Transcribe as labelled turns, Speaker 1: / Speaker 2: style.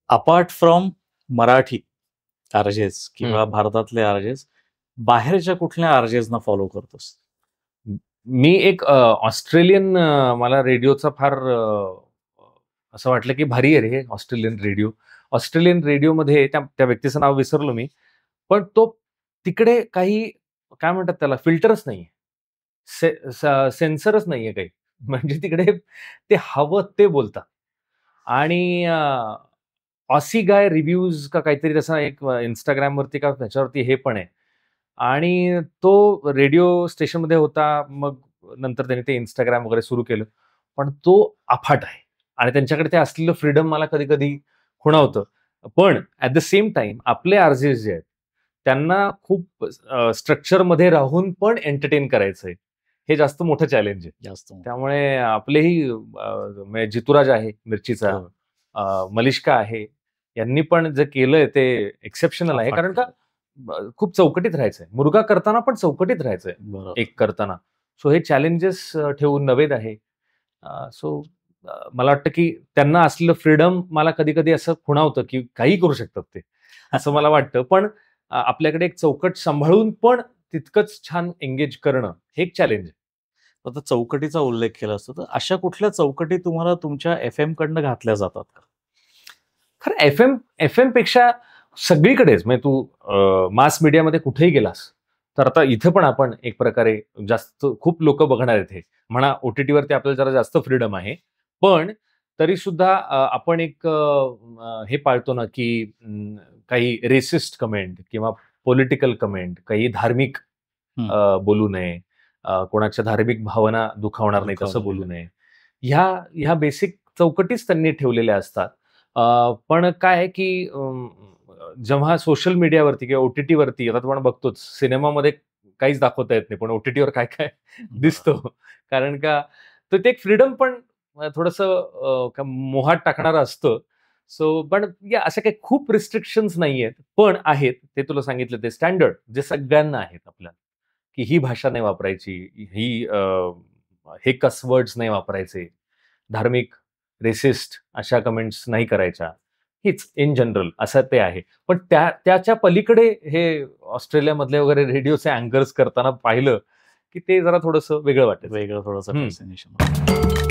Speaker 1: Apart from Marathi RJs किंवा भारतातले RJs, बाहेरच्या कुठल्या आरजेसना फॉलो करतोस?
Speaker 2: मी एक ऑस्ट्रेलियन मला रेडिओचा फार असं वाटलं की भारी आहे रे हे ऑस्ट्रेलियन रेडिओ. ऑस्ट्रेलियन रेडिओमध्ये त्या व्यक्तीचं नाव विसरलो मी, पण तो तिकडे काही काय म्हणतात त्याला फिल्टरच नाहीये, सेन्सरच नाहीये काही. म्हणजे तिकडे ते हवं ते बोलतात. आणि ऑसी गाय रिव्ह्यूज का काहीतरी तसा एक इंस्टाग्रामवरती का त्याच्यावरती हे पण आहे. आणि तो रेडिओ स्टेशनमध्ये होता. मग नंतर त्याने ते इंस्टाग्राम वगैरे सुरू केलं. पण तो अफाट आहे आणि त्यांच्याकडे ते असलेलं फ्रीडम मला कधी-कधी खुणावतं. पण ॲट द सेम टाईम आपले आरजेस जे आहेत, त्यांना खूप स्ट्रक्चरमध्ये राहून पण एंटरटेन करायचंय. हे जास्त मोठं चॅलेंज आहे.
Speaker 1: जास्त
Speaker 2: त्यामुळे आपलेही म्हणजे जितूराज आहे मिर्चीचा,
Speaker 1: हो.
Speaker 2: मलिष्का आहे, यांनी पण जे केलंय ते एक्सेप्शनल आहे.
Speaker 1: अफाट
Speaker 2: कारण का खूप चौकटीत राहायचंय. मुलगा करताना पण चौकटीत राहायचंय
Speaker 1: बरोबर.
Speaker 2: एक करताना. सो हे चॅलेंजेस ठेवून नवेद आहे. सो मला वाटतं की त्यांना असलेलं फ्रीडम मला कधी-कधी असं खुणावतं की काहीही करू शकतात ते, असं मला वाटतं. पण आपल्याकडे एक चौकट सांभाळून पण तितकंच छान एंगेज करणं हे एक चॅलेंज आहे.
Speaker 1: आता चौकटीचा उल्लेख केला असतो, तर अशा कुठल्या चौकटी तुम्हाला तुमच्या एफ-एम कडनं घातल्या जातात का?
Speaker 2: खरं एफ-एम पेक्षा सगळीकडेच म्हणजे तू मास मीडियामध्ये कुठेही गेलास, तर आता इथं पण आपण एक प्रकारे जास्त खूप लोकं बघणार आहेत हे. म्हणा ओ-टी-टीवरती आपल्याला जरा जास्त फ्रीडम आहे. पण तरी सुद्धा आपण एक हे पाळतो ना, की काही रेसिस्ट कमेंट किंवा पॉलिटिकल कमेंट, काही धार्मिक बोलू नये, कोणाच्या धार्मिक भावना दुखावणार नाही तसं बोलू नये. ह्या बेसिक चौकटीच त्यांनी ठेवलेल्या असतात. पण काय आहे की जेव्हा सोशल मीडियावरती किंवा ओ-टी-टीवरती आता आपण बघतोच सिनेमामध्ये काहीच दाखवता येत नाही, पण ओ-टी-टीवर काय काय दिसतं. कारण का तर ते एक फ्रीडम पण थोडंसं मोहात टाकणारं असतं. सो पण या अशा काही खूप रिस्ट्रिक्शन्स नाहीयेत. पण आहेत ते तुला सांगितलं ते स्टँडर्ड जे सगळ्यांना आहेत आपल्या, की ही भाषा नाही वापरायची, हे कस वर्ड्स नाही वापरायचे, धार्मिक, रेसिस्ट अशा कमेंट्स नाही करायच्या. हीच इन जनरल असं ते आहे. पण त्याच्या पलीकडे हे ऑस्ट्रेलियामधले वगैरे रेडिओचे अँकर्स करताना पाहिलं, की ते जरा थोडंसं वेगळं वाटायचं.
Speaker 1: वेगळं थोडंसं फॅसिनेशन.